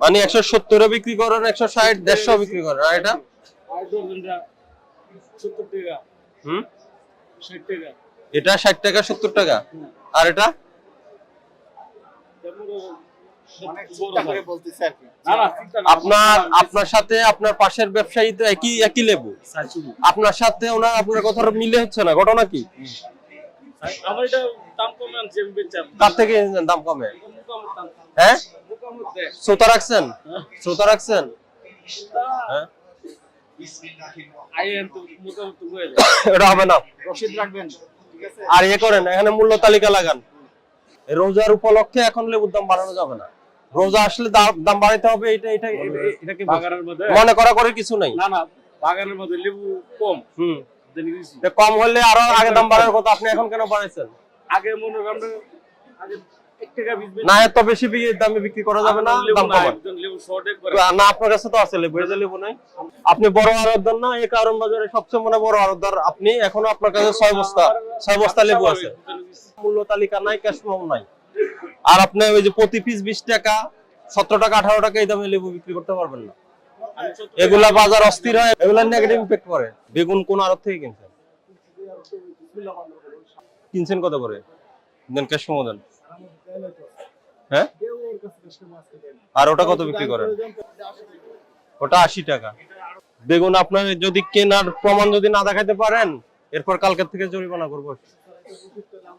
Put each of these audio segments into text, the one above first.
মানে 170 বিক্রি করেন, 160, 150 বিক্রি করেন। আর এটা এটা 60 টাকা 70 টাকা। আর এটা আপনার সাথে আপনার পাশের ব্যবসায়ী তো একই লেবু, আপনার সাথে আপনার কথা মিলে হচ্ছে না, ঘটনা কি? তার থেকে দাম কমে? হ্যাঁ, শ্রোতা রাখছেন? শ্রোতা রাখছেন? হ্যাঁ, এটা হবে না। আর ইয়ে করেন, এখানে মূল্য তালিকা লাগান। রোজার উপলক্ষে এখন লেবুর দাম বাড়ানো যাবে না। রোজা আসলে দাম বাড়াইতে হবে। এটা কি মনে করা করে কিছু নাই। না না, বাগানের মধ্যে লেবু কম। কম হলে আরো আগে দাম বাড়ার কথা, আপনি এখন কেন বাড়াইছেন? আগে মনে করেন আগে 1 টাকা না, এত বেশি দামে বিক্রি করা যাবে না। দাম কমান না। আপনার কাছে তো আছে লেবু, এই যে লেবু নাই। আপনি বড় আড়তদার না? এই কারণ বাজারে সবচেয়ে বড় আড়তদার আপনি। এখনো আপনার কাছে 6 বস্তা লেবু আছে। মূল্য তালিকা নাই, ক্যাশ মেমো নাই। আর আপনি ওই যে প্রতি পিস 20 টাকা, 17 টাকা, 18 টাকা এই দামে লেবু বিক্রি করতে পারবেন না। এগুলা বাজার অস্থির হয়, এগুলা নেগেটিভ ইমপ্যাক্ট করে। বেগুন কোন আড়ত থেকে কিনছেন? কিনছেন কত করে? দেন ক্যাশ মেমো দেন। হ্যাঁ, আর ওটা কত বিক্রি করেন? ওটা 80 টাকা। বেগুন আপনার যদি কেনার প্রমাণ যদি না দেখাতে পারেন, এরপর কালকের থেকে জরিমানা করবো।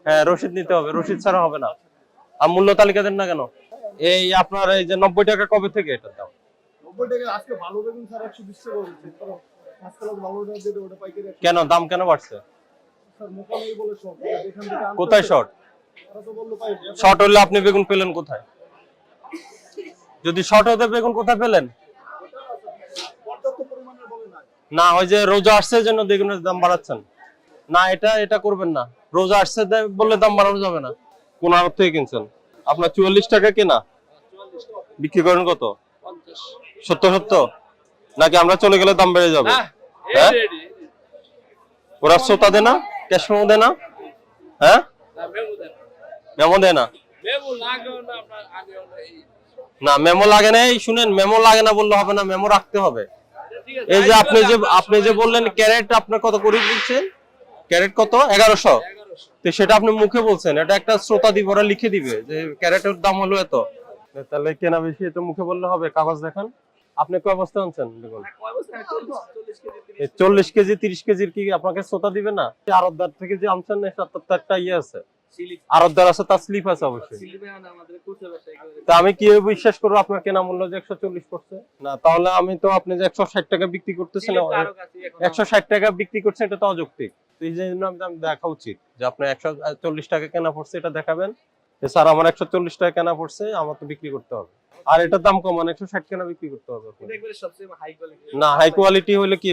হ্যাঁ, রসিদ নিতে হবে, রসিদ ছাড়া হবে না। আর মূল্য তালিকা দেন না কেন? এই আপনার এই যে 90 টাকা কবে থেকে এটার দাম? 90 টাকা আজকে ভালো বেগুন স্যার 120 টাকা হচ্ছে। আজকাল ভালো দাম দিয়ে ওটা পাইকারি। কেন দাম কেন বাড়ছে? স্যার মোকামেই বলে শর্ট, এখান থেকে কোথায় শর্ট? তারা তো বললো পাই। শর্ট হলে আপনি বেগুন পেলেন কোথায়? যদি শর্ট হতে বেগুন কোথায় পেলেন? পর্যাপ্ত পরিমাণের বলে না। না, ওই যে রোজা আসছে জন্য বেগুনের দাম বাড়াচ্ছেন না। এটা করবেন না। রোজা আসছে বললে দাম বাড়ানো যাবে না। কোন আড়ত থেকে কিনছেন? আপনার 44 টাকা কেনা, বিক্রি করেন কত? 70 নাকি আমরা চলে গেলে দাম বেড়ে যাবে? হ্যাঁ, ওরা শ্রোতা দেয় না, ক্যাশ মেমো দেয় না? হ্যাঁ, মেমো দেয় না। না, মেমো লাগে না। এই শুনেন, মেমো লাগে না বললে হবে না, মেমো রাখতে হবে। এই যে আপনি যে বললেন ক্যারেট আপনার কত করে দিচ্ছেন? ক্যারেট কত? 1100। তো সেটা আপনি মুখে বলছেন, এটা একটা শ্রোতা দিব, ওরা লিখে দিবে যে ক্যারেটের দাম হলো এত। তাহলে কেনা বেশি, এটা মুখে বললে হবে? কাগজ দেখান। আপনি কয় বস্তা আনছেন দেখুন? 40 কেজি 30 কেজির কি আপনাকে শ্রোতা দিবে না? আড়তদার থেকে যে আনছেন, তার একটা ইয়ে আছে, আড়তদার আছে, তার স্লিপ আছে অবশ্যই। তা আমি কিভাবে বিশ্বাস করবো আপনার কেনা মূল্য যে 140 পড়ছে? না, তাহলে আমি তো আপনি যে 160 টাকা বিক্রি করতেছেন, 160 টাকা বিক্রি করছেন, এটা তো অযৌক্তিক। এই জন্য আমি দেখা উচিত যে আপনার 140 টাকা কেনা পড়ছে, এটা দেখাবেন স্যার আমার 140 টাকা কেনা পড়ছে, আমার তো বিক্রি করতে হবে। আর এটার দাম কম, 160 কেনা বিক্রি করতে হবে। না, হাই কোয়ালিটি হলে কি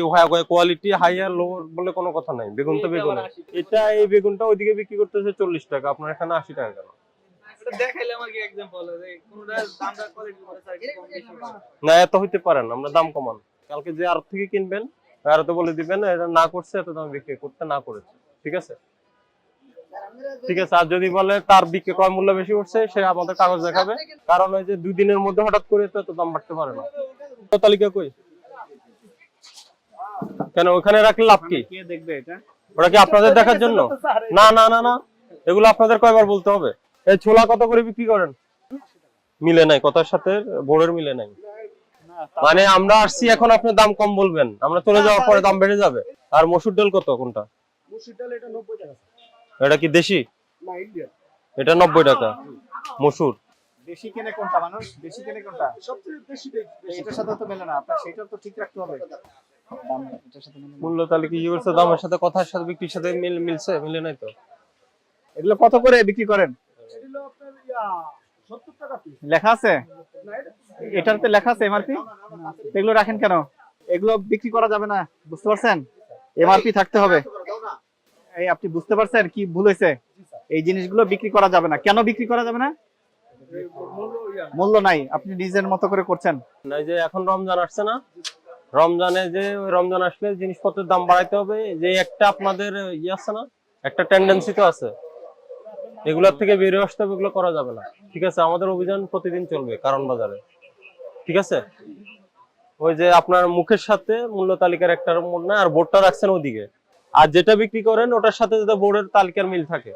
কোয়ালিটি হাই আর লো বলে কোনো কথা নাই। বেগুন তো বেগুন। এটা এই বেগুনটা ওইদিকে বিক্রি করতেছে 40 টাকা, আপনার এখানে 80 টাকা কেন? না, এত হইতে পারেন, আমরা দাম কমান। কালকে যে আড়ত থেকে কিনবেন, আর তো বলে দিবেন এটা না করছে, এত দাম বিক্রি করতে না করেছে। ঠিক আছে, ঠিক আছে। আর যদি বলে তার বিক্রি ক্রয় মূল্য বেশি উঠছে, সে আমাদের কাগজ দেখাবে। কারণ ওই যে 2 দিনের মধ্যে হঠাৎ করে তো এত দাম বাড়তে পারে না। তালিকা কই? কেন ওখানে রাখলে লাভ কি? কে দেখবে এটা? ওটা কি আপনাদের দেখার জন্য? না না না না, এগুলো আপনাদের কয়বার বলতে হবে? এই ছোলা কত করে বিক্রি করেন? মিলে নাই কথার সাথে, বোর্ডের মিলে নাই। মানে আমরা আসছি এখন, আপনি দাম কম বলবেন, আমরা চলে যাওয়ার পরে দাম বেড়ে যাবে। আর মসুর ডাল কত? কোনটা? মসুর ডাল এটা 90 টাকা। এটা কি দেশি? না, ইন্ডিয়ান। এটা 90 টাকা মসুর। দেশি কেনে কোনটা মানুষ? দেশি কেনে কোনটা? সবচেয়ে দেশি এটার সাথে তো মেলে না। আপনার সেটাও তো ঠিক রাখতে হবে। দাম এটার সাথে মেলে। মূল্য তালিকা কি বলছে? দামের সাথে কথার সাথে বিক্রির সাথে মিলছে? মিলে নাই তো। এগুলো কত করে বিক্রি করেন? এগুলো আপনার 70 টাকা পিস লেখা আছে। এটাতে লেখা আছে এমআরপি। এগুলো রাখেন কেন? এগুলো বিক্রি করা যাবে না, বুঝতে পারছেন? এমআরপি থাকতে হবে। এই আপনি বুঝতে পারছেন কি ভুল হয়েছে? এই জিনিসগুলো বিক্রি করা যাবে না। কেন বিক্রি করা যাবে না? মূল্য নাই, আপনি নিজের মতো করে করছেন। এই যে এখন রমজান আসছে না, রমজানে যে রমজান আসলে জিনিসপত্রের দাম বাড়াইতে হবে, যে একটা আপনাদের ইয়ে আছে না, একটা টেন্ডেন্সি তো আছে, এগুলোর থেকে বেরিয়ে আসতে হবে। এগুলো করা যাবে না। ঠিক আছে, আমাদের অভিযান প্রতিদিন চলবে কারণ বাজারে। ঠিক আছে, ওই যে আপনার মুখের সাথে মূল্য তালিকার একটা মোড় না, আর বোর্ডটা রাখছেন ওদিকে, আর যেটা বিক্রি করেন ওটার সাথে যাতে বোর্ডের তালিকার মিল থাকে।